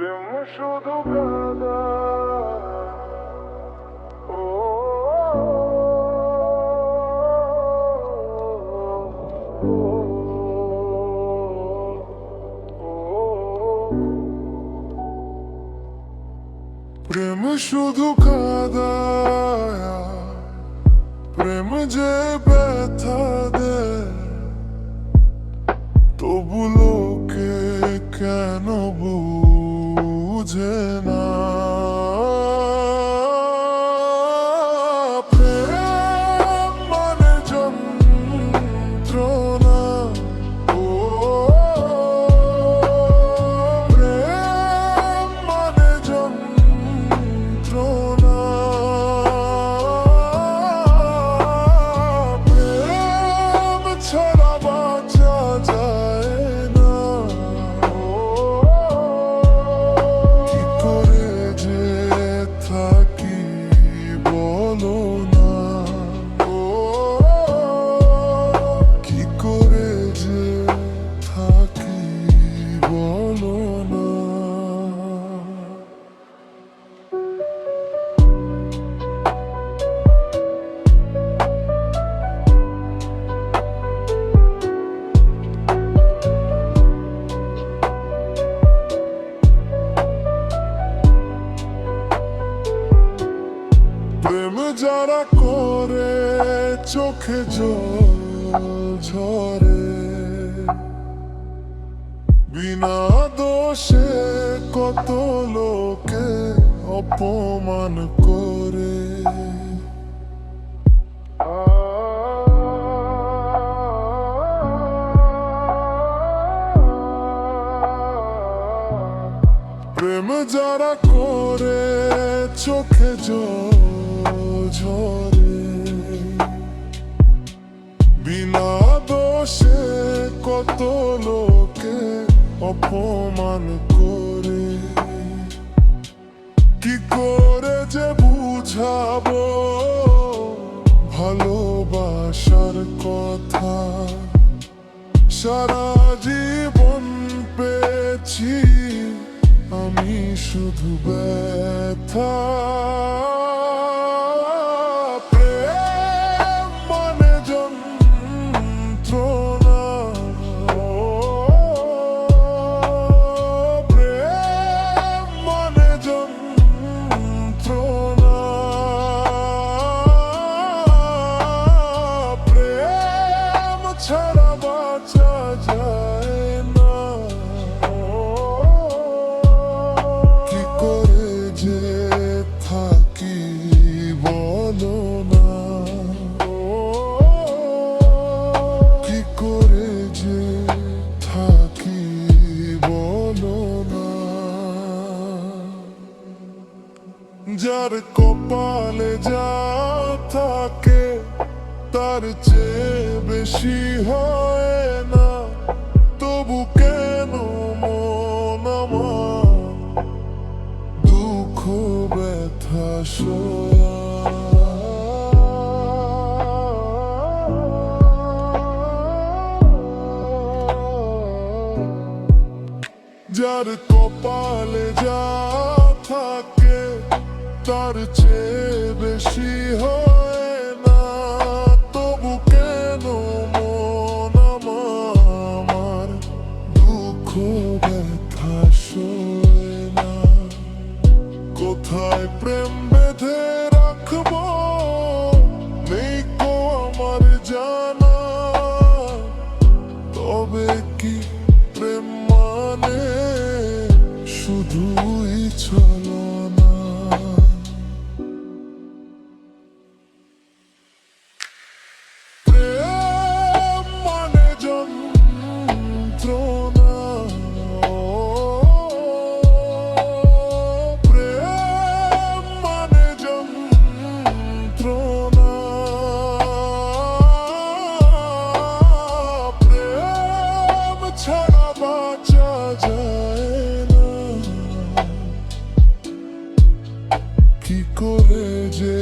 প্রেম শুধু কাদা ও প্রেম শুধু কাদা প্রেম যে ব্যথা দেয় তবু লোকে কেন বুঝে না প্রেম মানে যন্ত্রণা ও প্রেম মানে যন্ত্রণা প্রেম ছাড়া বাঁচা যায় না কি করে যে থাকি বলো না কি করে যে থাকি বলো না প্রেম যারা করে চোখে জল ঝরে বিনা দোষে কত লোকে অপমান করে প্রেম যারা করে চোখে জল ঝরে বিনা দোষে কত লোকে অপমান করে কি করে যে বুঝাবো ভালোবাসার কথা সারা জীবন পেয়েছি আমি শুধু ব্যথা প্রেম মানে যন্ত্রণা প্রেম মানে যন্ত্রণা প্রেম ছাড়া বাঁচা যায় না কি করে যে থাকি বলো না কি করে যে থাকি বলো না যার কপালে যা থাকে তার চেয়ে বেশি হয় না তবু কেন মন আমার দুঃখ ব্যথা সয়া যার কপালে যা থাকে তার চেয়ে বেশি হয় না তবু কেন মন আমার দুঃখ ব্যথা সয় না কোথায় প্রেম বেঁধে রাখবো নেই কো আমার জানা তবে কি প্রেম মানে শুধুই ছলনা প্রেম মানে যন্ত্রণা প্রেম মানে যন্ত্রণা প্রেম ছাড়া বাঁচা যায় না কি করে যে